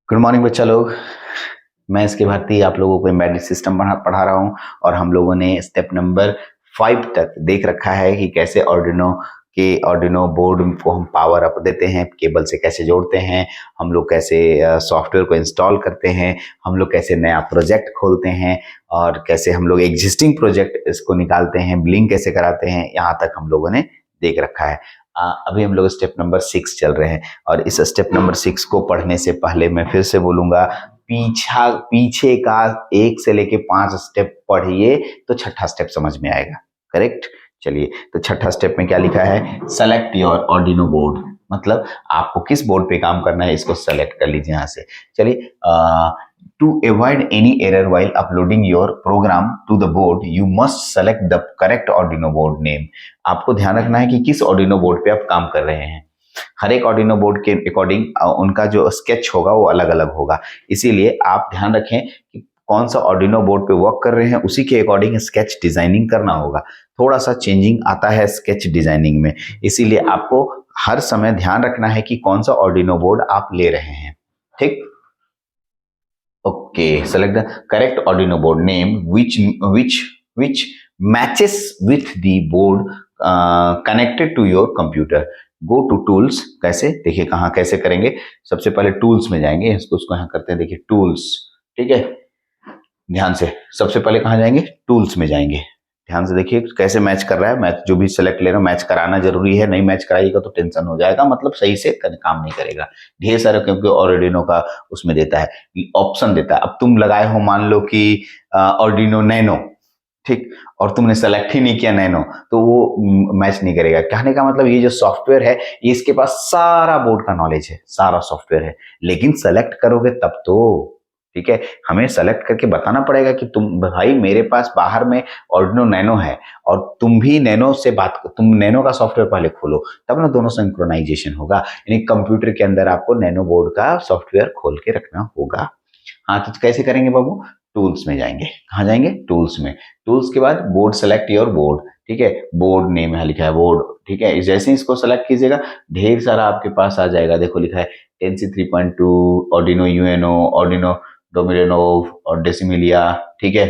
Good morning बच्चा लोग। मैं इसके भारती आप लोगों को एम्बेडेड सिस्टम पढ़ा रहा हूँ और हम लोगों ने स्टेप नंबर 5 तक देख रखा है कि कैसे ऑर्डिनो बोर्ड को हम पावर अप देते हैं, केबल से कैसे जोड़ते हैं, हम लोग कैसे सॉफ्टवेयर को इंस्टॉल करते हैं, हम लोग कैसे नया प्रोजेक्ट खोलते हैं और कैसे हम लोग एग्जिस्टिंग प्रोजेक्ट इसको निकालते हैं, लिंक कैसे कराते हैं। यहाँ तक हम लोगों ने देख रखा है। अभी हम लोग स्टेप नंबर 6 चल रहे हैं और इस स्टेप नंबर 6 को पढ़ने से पहले मैं फिर से बोलूंगा, पीछे का 1 से लेके 5 स्टेप पढ़िए तो छठा स्टेप समझ में आएगा। करेक्ट। चलिए, तो छठा स्टेप में क्या लिखा है? Select your Arduino board. मतलब आपको किस बोर्ड पे काम करना है इसको सेलेक्ट कर लीजिए यहाँ से। चलिए, to avoid any error while uploading your program to the board, you must select the correct Arduino board name. आपको ध्यान रखना है कि किस Arduino बोर्ड पे आप काम कर रहे हैं। हर एक Arduino बोर्ड के अकॉर्डिंग उनका जो स्केच होगा वो अलग अलग होगा, इसीलिए आप ध्यान रखें कि कौन सा Arduino बोर्ड पे वर्क कर रहे हैं उसी के अकॉर्डिंग स्केच डिजाइनिंग करना होगा। थोड़ा सा चेंजिंग आता है स्केच डिजाइनिंग में, इसीलिए आपको हर समय ध्यान रखना है कि कौन सा Arduino बोर्ड आप ले रहे हैं। ठीक। Okay, select the correct Arduino board name which matches with the board connected to your computer. Go to tools। कैसे देखिए, कहाँ कैसे करेंगे? सबसे पहले टूल्स में जाएंगे, उसको यहाँ करते हैं, देखिए टूल्स। ठीक है, ध्यान से सबसे पहले कहाँ जाएंगे? टूल्स में जाएंगे। ध्यान से देखिए कैसे मैच कर रहा है। मैच जो भी सेलेक्ट ले रहा हूँ मैच कराना जरूरी है, नहीं मैच कराइएगा तो टेंशन हो जाएगा, मतलब सही से काम नहीं करेगा। ढेर सारा क्योंकि ऑर्डिनो का उसमें देता है, ऑप्शन देता है। अब तुम लगाए हो मान लो कि ऑर्डिनो नैनो, ठीक, और तुमने सेलेक्ट ही नहीं किया नैनो, तो वो मैच नहीं करेगा। कहने का मतलब ये जो सॉफ्टवेयर है ये इसके पास सारा बोर्ड का नॉलेज है, सारा सॉफ्टवेयर है, लेकिन सेलेक्ट करोगे तब तो। ठीक है, हमें सेलेक्ट करके बताना पड़ेगा कि तुम भाई मेरे पास बाहर में ऑर्डिनो नैनो है और तुम भी नैनो से तुम नैनो का सॉफ्टवेयर पहले खोलो, तब ना दोनों सिंक्रोनाइजेशन होगा। यानी कंप्यूटर के अंदर आपको नैनो बोर्ड का सॉफ्टवेयर खोल के रखना होगा। हाँ, तो कैसे करेंगे बाबू? टूल्स में जाएंगे। कहाँ जाएंगे? टूल्स में। टूल्स के बाद बोर्ड, सेलेक्ट योर बोर्ड। ठीक है, बोर्ड नेम है लिखा है बोर्ड। ठीक है, जैसे ही इसको सेलेक्ट कीजिएगा ढेर सारा आपके पास आ जाएगा। देखो लिखा है 10C 3.2, ऑर्डिनो यूएनओ, ऑर्डिनो डोमिनिनोव और डेसिमिलिया। ठीक है,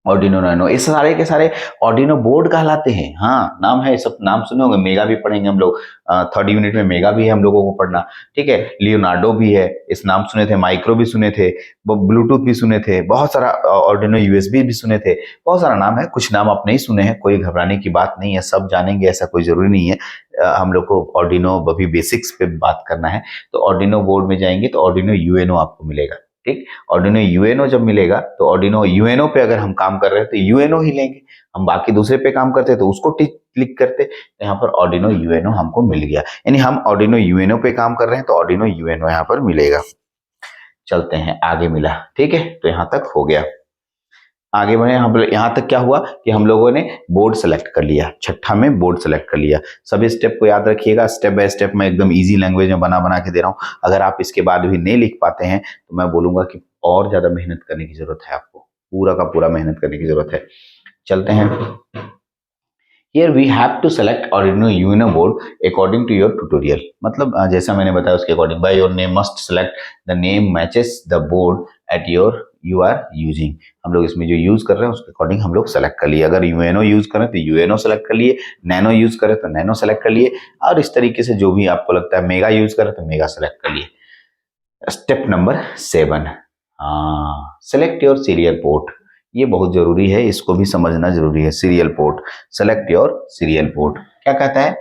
ऑर्डिनो नैनो, ये सारे के सारे ऑर्डिनो बोर्ड कहलाते हैं। हाँ, नाम है, सब नाम सुने होंगे। मेगा भी पढ़ेंगे हम लोग, 3rd यूनिट में मेगा भी है हम लोगों को पढ़ना। ठीक है, लियोनार्डो भी है, इस नाम सुने थे, माइक्रो भी सुने थे, ब्लूटूथ भी सुने थे, बहुत सारा ऑर्डिनो यूएसबी भी सुने थे, बहुत सारा नाम है। कुछ नाम आप नहीं सुने हैं, कोई घबराने की बात नहीं है, सब जानेंगे ऐसा कोई जरूरी नहीं है। हम लोग को ऑर्डिनो अभी बेसिक्स पे बात करना है। तो ऑर्डिनो बोर्ड में जाएंगे तो ऑर्डिनो यूएनओ आपको मिलेगा। ठीक, ऑर्डिनो यूएनओ जब मिलेगा तो ऑर्डिनो यूएनओ पे अगर हम काम कर रहे हैं तो यूएनओ ही लेंगे। हम बाकी दूसरे पे काम करते हैं तो उसको क्लिक करते, तो यहाँ पर ऑर्डिनो यूएनओ हमको मिल गया। यानी हम ऑर्डिनो यूएनओ पे काम कर रहे हैं तो ऑर्डिनो यूएनओ यहाँ पर मिलेगा। चलते हैं आगे, मिला। ठीक है, तो यहाँ तक हो गया। आगे बढ़े, यहाँ तक क्या हुआ कि हम लोगों ने बोर्ड सेलेक्ट कर लिया, छठा में बोर्ड सेलेक्ट कर लिया। सभी स्टेप को याद रखिएगा, स्टेप बाय स्टेप मैं एकदम इजी लैंग्वेज में बना के दे रहा हूँ। अगर आप इसके बाद भी नहीं लिख पाते हैं तो मैं बोलूंगा कि और ज्यादा मेहनत करने की जरूरत है, आपको पूरा का पूरा मेहनत करने की जरूरत है। चलते हैं। Here we have to select Arduino UNO board according to your tutorial। मतलब जैसा मैंने बताया उसके according, by your name must select the name matches the board at your you are using। हम लोग इसमें जो यूज कर रहे हैं उसके अकॉर्डिंग हम लोग सेलेक्ट कर लिए। अगर यूएनओ यूज करें तो यूएनओ सेलेक्ट कर लिए, नैनो यूज करें तो नैनो सेलेक्ट कर लिए, और इस तरीके से जो भी आपको लगता है, मेगा यूज करें तो मेगा सेलेक्ट कर लिए। Step number 7, select your serial port. ये बहुत जरूरी है, इसको भी समझना जरूरी है। Serial port, select your serial port क्या कहता है?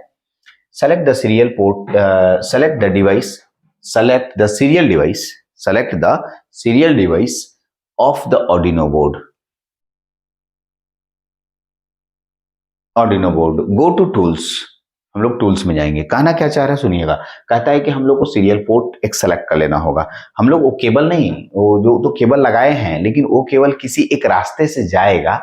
Select the serial port, select the device, select the serial device, select the serial device of the Arduino board. Arduino board, go to tools. हम लोग टूल्स में जाएंगे। कहना क्या चाह रहा है सुनिएगा, कहता है कि हम लोग को सीरियल पोर्ट एक सेलेक्ट कर लेना होगा। हम लोग वो केबल नहीं, वो जो तो केबल लगाए हैं, लेकिन वो केवल किसी एक रास्ते से जाएगा।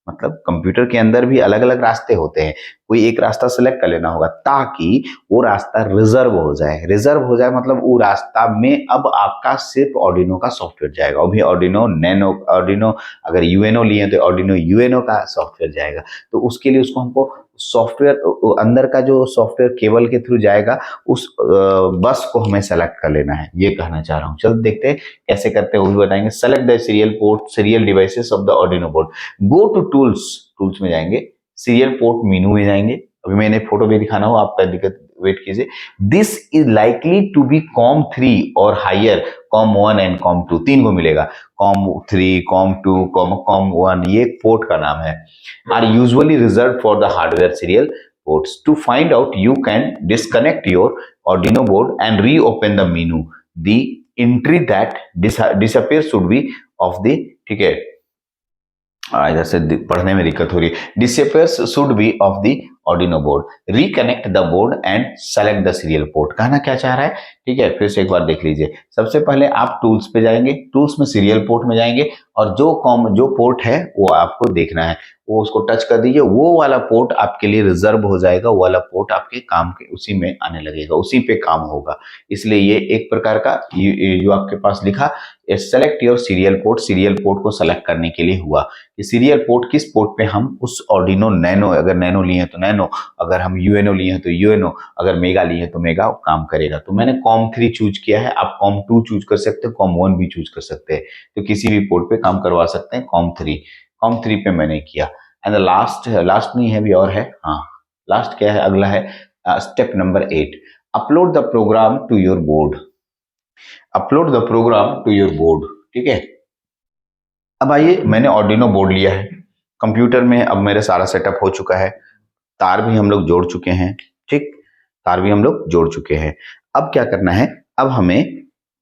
मतलब कंप्यूटर के अंदर भी अलग अलग रास्ते होते हैं, कोई एक रास्ता सेलेक्ट कर लेना होगा ताकि वो रास्ता रिजर्व हो जाए। रिजर्व हो जाए मतलब वो रास्ता में अब आपका सिर्फ ऑर्डिनो का सॉफ्टवेयर जाएगा, और भी ऑर्डिनो नैनो, ऑर्डिनो अगर यूएनओ लिए तो ऑर्डिनो यूएनओ का सॉफ्टवेयर जाएगा। तो उसके लिए उसको हमको सॉफ्टवेयर अंदर का जो सॉफ्टवेयर केबल के थ्रू जाएगा उस बस को हमें सेलेक्ट कर लेना है, ये कहना चाह रहा हूँ। चलो देखते हैं कैसे करते हैं, वो भी बताएंगे। Select the serial port serial devices of the Arduino board. Go to tools, tools में जाएंगे, सीरियल पोर्ट मेनू में जाएंगे। अभी मैंने फोटो भी दिखाना हो, आपका दिक्कत वेट कीजिए। This is likely to be COM3 और हायर, COM1 एंड COM2 तीन को मिलेगा। COM3, COM2, COM1 ये पोर्ट का नाम है। Are usually reserve for the hardware serial ports. To find out, you can disconnect your Arduino board and reopen the menu. The entry that disappears should be of the, ठीक है, इधर से पढ़ने में दिक्कत हो रही है। Disappears should be of the Arduino board. Reconnect the board and select the serial port. कहना क्या चाह रहा है, ठीक है, फिर से एक बार देख लीजिए। सबसे पहले आप टूल्स पे जाएंगे, टूल्स में सीरियल पोर्ट में जाएंगे और जो पोर्ट है वो आपको देखना है, वो उसको टच कर दीजिए। वो वाला पोर्ट आपके लिए रिजर्व हो जाएगा, वो वाला पोर्ट आपके काम के उसी में आने लगेगा, उसी पे काम होगा। इसलिए ये एक प्रकार का जो आपके पास लिखा सेलेक्ट योर सीरियल पोर्ट को सेलेक्ट करने के लिए हुआ। ये सीरियल पोर्ट किस पोर्ट पे हम उस ऑर्डिनो नैनो, अगर नैनो लिए हैं तो नैनो, अगर हम यूएनओ लिए हैं तो यूएनओ, अगर मेगा लिए हैं तो मेगा काम करेगा। तो मैंने COM3 चूज किया है, आप COM2 चूज कर सकते हैं, COM1 भी चूज कर सकते हैं, तो किसी भी पोर्ट पे काम करवा सकते हैं। COM3 पे मैंने किया। एंड लास्ट नहीं है, भी और है, हाँ लास्ट क्या है, अगला है step number 8, upload the program to your board. Upload the program to your board, ठीक है। अब आइए, मैंने ऑर्डिनो बोर्ड लिया है कंप्यूटर में, अब मेरे सारा सेटअप हो चुका है, तार भी हम लोग जोड़ चुके हैं, ठीक, तार भी हम लोग जोड़ चुके हैं। अब क्या करना है, अब हमें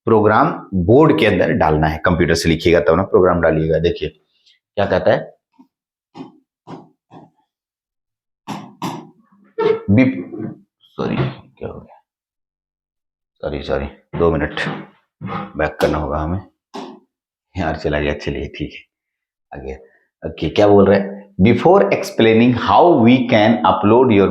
प्रोग्राम बोर्ड के अंदर डालना है। कंप्यूटर से लिखिएगा तब ना प्रोग्राम डालिएगा। देखिए क्या कहता है, सॉरी क्या हो गया, सॉरी 2 मिनट बैक करना होगा हमें, यार चला गया, चलिए ठीक है आगे। ओके, क्या बोल रहे हैं, before explaining how we can upload your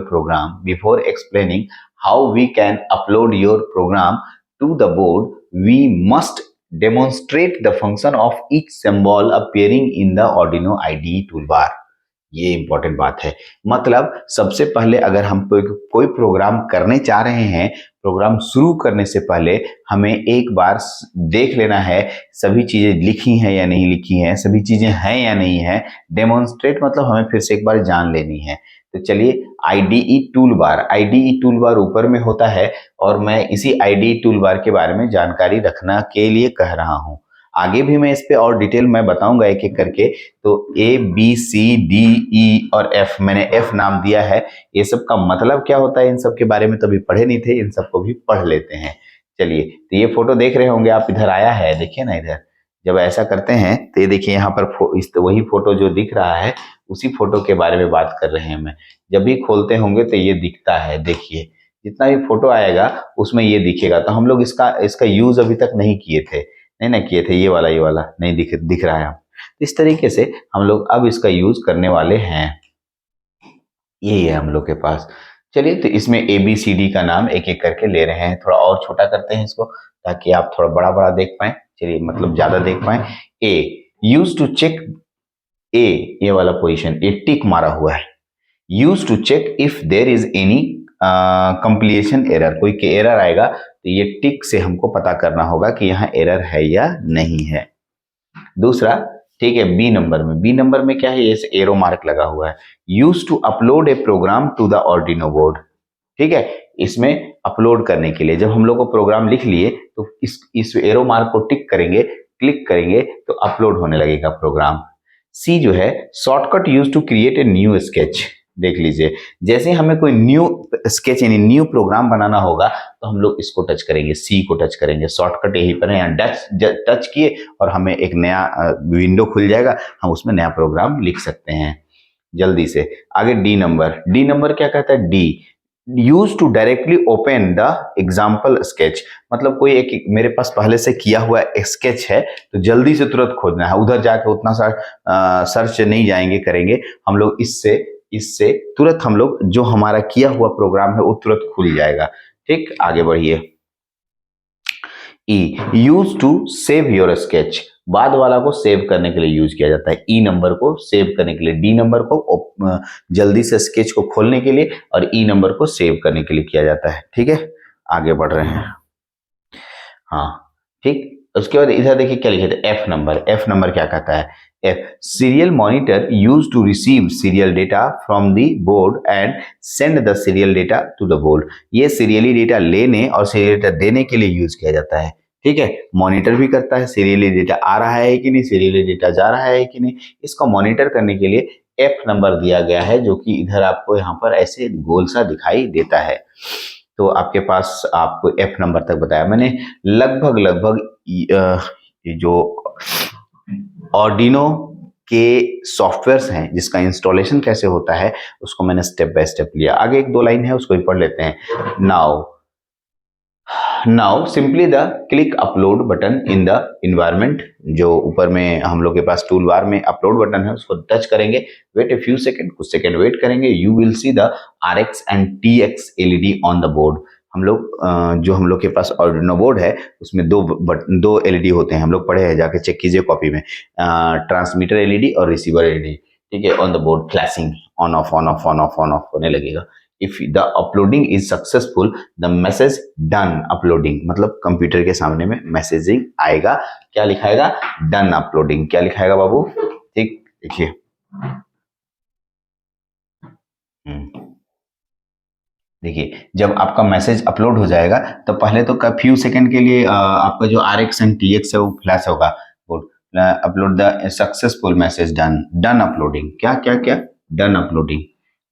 program to the board, we must demonstrate the function of each symbol appearing in the Arduino IDE toolbar। ये इंपॉर्टेंट बात है। मतलब सबसे पहले अगर हम कोई प्रोग्राम करने चाह रहे हैं, प्रोग्राम शुरू करने से पहले हमें एक बार देख लेना है सभी चीजें लिखी हैं या नहीं लिखी हैं, सभी चीजें हैं या नहीं है। डेमोन्स्ट्रेट मतलब हमें फिर से एक बार जान लेनी है। तो चलिए, IDE टूलबार ऊपर में होता है और मैं इसी IDE टूलबार के बारे में जानकारी रखना के लिए कह रहा हूं। आगे भी मैं इस पे और डिटेल मैं बताऊंगा एक एक करके। तो A B C D E और F, मैंने F नाम दिया है। ये सब का मतलब क्या होता है, इन सब के बारे में तो अभी पढ़े नहीं थे, इन सबको भी पढ़ लेते हैं। चलिए, तो ये फोटो देख रहे होंगे आप, इधर आया है, देखिए ना इधर, जब ऐसा करते हैं तो ये देखिए यहाँ पर वही फोटो जो दिख रहा है, उसी फोटो के बारे में बात कर रहे हैं। मैं जब भी खोलते होंगे तो ये दिखता है, देखिए जितना भी फोटो आएगा उसमें ये दिखेगा। तो हम लोग इसका यूज अभी तक नहीं किए थे, नहीं किए थे, ये वाला नहीं दिख रहा है। इस तरीके से हम लोग अब इसका यूज करने वाले हैं। ये है हम लोग के पास। चलिए, तो इसमें ABCD का नाम एक एक करके ले रहे हैं, थोड़ा और छोटा करते हैं इसको ताकि आप थोड़ा बड़ा देख पाए। चलिए, मतलब ज्यादा देख पाए। A use to check, A ये वाला पोजीशन, ए टिक मारा हुआ है। Use to check if there is any compilation error, कोई के एरर आएगा तो ये टिक से हमको पता करना होगा कि यहाँ एरर है या नहीं है। दूसरा, ठीक है, बी नंबर में क्या है, ये एरो मार्क लगा हुआ है। Use to upload a program to the Arduino board, ठीक है, इसमें अपलोड करने के लिए जब हम लोग को प्रोग्राम लिख लिए तो इस एरो मार्क को टिक करेंगे, क्लिक करेंगे तो अपलोड होने लगेगा प्रोग्राम। सी जो है, shortcut use to create a new sketch. देख लीजिए, जैसे हमें कोई न्यू स्केच यानी न्यू प्रोग्राम बनाना होगा तो हम लोग इसको टच करेंगे, सी को टच करेंगे। शॉर्टकट यही पर है, यहाँ टच किए और हमें एक नया विंडो खुल जाएगा, हम उसमें नया प्रोग्राम लिख सकते हैं जल्दी से। आगे डी नंबर क्या कहता है, D use to directly open the example sketch. मतलब कोई एक मेरे पास पहले से किया हुआ स्केच है तो जल्दी से तुरंत खोजना है, उधर जाके उतना सा सर्च नहीं जाएंगे करेंगे हम लोग, इससे तुरंत हम लोग जो हमारा किया हुआ प्रोग्राम है वो तुरंत खुल जाएगा। ठीक, आगे बढ़िए। ई, use to save your sketch, बाद वाला को सेव करने के लिए यूज किया जाता है। ई नंबर को सेव करने के लिए, डी नंबर को जल्दी से स्केच को खोलने के लिए, और ई नंबर को सेव करने के लिए किया जाता है। ठीक है, आगे बढ़ रहे हैं। हाँ ठीक, उसके बाद इधर देखिए क्या लिखे थे, एफ नंबर। एफ नंबर क्या कहता है, F, serial monitor use to receive serial data from the board and send the serial data to the board. ये सीरियली डेटा लेने और सीरियल डेटा देने के लिए यूज किया जाता है। ठीक है, मॉनिटर भी करता है सीरियली डेटा आ रहा है कि नहीं, सीरियली डेटा जा रहा है कि नहीं, इसको मॉनिटर करने के लिए एफ नंबर दिया गया है, जो कि इधर आपको यहाँ पर ऐसे गोल सा दिखाई देता है। तो आपके पास आपको एफ नंबर तक बताया मैंने। लगभग ये जो ऑर्डिनो के सॉफ्टवेयर्स हैं जिसका इंस्टॉलेशन कैसे होता है उसको मैंने स्टेप बाय स्टेप लिया। आगे एक दो लाइन है उसको भी पढ़ लेते हैं। Now simply the click upload button in the environment, जो ऊपर में हम लोग के पास टूल बार में अपलोड बटन है उसको टच करेंगे, वेट ए फ्यू सेकंड, कुछ सेकंड वेट करेंगे, you will see the RX and TX LED on the board. हम लोग जो हम लोग के पास आर्डिनो बोर्ड है उसमें दो LED होते हैं, हम लोग पढ़े हैं, जाके चेक कीजिए कॉपी में, ट्रांसमीटर LED और रिसीवर LED। ठीक है, on the board flashing on off on off on off on off होने लगेगा। If the uploading is successful the message done uploading, मतलब कंप्यूटर के सामने में मैसेजिंग आएगा, क्या लिखाएगा, डन अपलोडिंग। क्या लिखाएगा बाबू, ठीक देखिए, देखिए जब आपका मैसेज अपलोड हो जाएगा तो पहले तो फ्यू सेकंड के लिए आपका जो RX एंड TX है वो फ्लैश होगा, upload the successful message done, done uploading, क्या क्या क्या, done uploading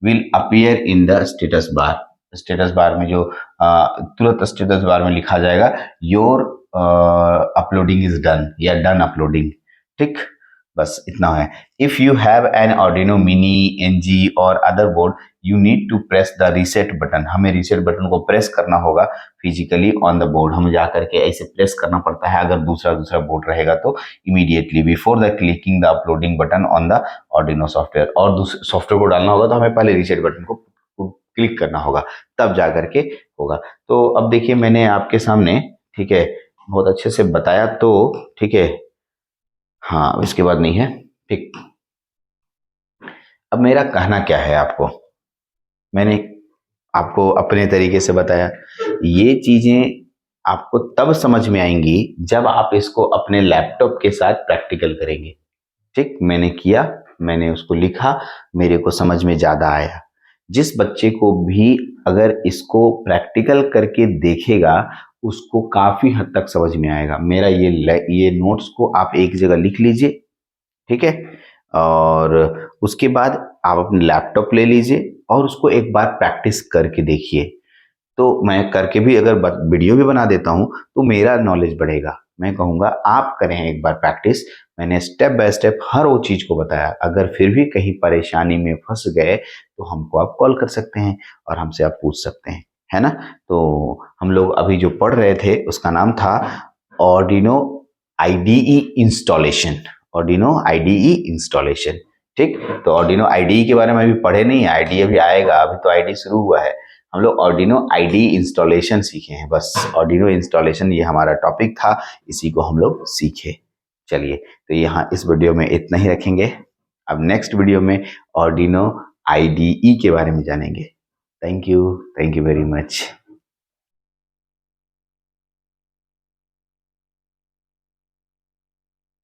will appear in the status bar. Status bar में जो तुरंत स्टेटस बार में लिखा जाएगा योर अपलोडिंग इज डन या डन अपलोडिंग। ठीक, बस इतना है। If you have an Arduino Mini, NG और other board you need to press the reset button, हमें रीसेट बटन को प्रेस करना होगा फिजिकली ऑन द बोर्ड, हमें जा करके ऐसे प्रेस करना पड़ता है अगर दूसरा बोर्ड रहेगा तो, immediately before the clicking the uploading button on the Arduino software. और दूसरे सॉफ्टवेयर को डालना होगा तो हमें पहले रीसेट बटन को क्लिक करना होगा, तब जा करके होगा। तो अब देखिए मैंने आपके सामने, ठीक है, बहुत अच्छे से बताया, तो ठीक है, हाँ इसके बाद नहीं है, ठीक। अब मेरा कहना क्या है आपको, मैंने आपको अपने तरीके से बताया, ये चीजें आपको तब समझ में आएंगी जब आप इसको अपने लैपटॉप के साथ प्रैक्टिकल करेंगे। ठीक, मैंने किया, मैंने उसको लिखा, मेरे को समझ में ज्यादा आया। जिस बच्चे को भी अगर इसको प्रैक्टिकल करके देखेगा उसको काफी हद तक समझ में आएगा। मेरा ये नोट्स को आप एक जगह लिख लीजिए, ठीक है, और उसके बाद आप अपने लैपटॉप ले लीजिए और उसको एक बार प्रैक्टिस करके देखिए। तो मैं करके भी अगर वीडियो भी बना देता हूं तो मेरा नॉलेज बढ़ेगा। मैं कहूँगा आप करें एक बार प्रैक्टिस। मैंने स्टेप बाय स्टेप हर वो चीज़ को बताया। अगर फिर भी कहीं परेशानी में फंस गए तो हमको आप कॉल कर सकते हैं और हमसे आप पूछ सकते हैं, है ना। तो हम लोग अभी जो पढ़ रहे थे उसका नाम था Arduino IDE installation. Arduino IDE installation, ठीक। तो Arduino IDE के बारे में अभी पढ़े नहीं है, IDE अभी आएगा, अभी तो IDE शुरू हुआ है। हम लोग Arduino IDE इंस्टॉलेशन सीखे हैं, बस Arduino इंस्टॉलेशन ये हमारा टॉपिक था, इसी को हम लोग सीखे। चलिए, तो यहाँ इस वीडियो में इतना ही रखेंगे। अब नेक्स्ट वीडियो में Arduino IDE के बारे में जानेंगे। Thank you very much.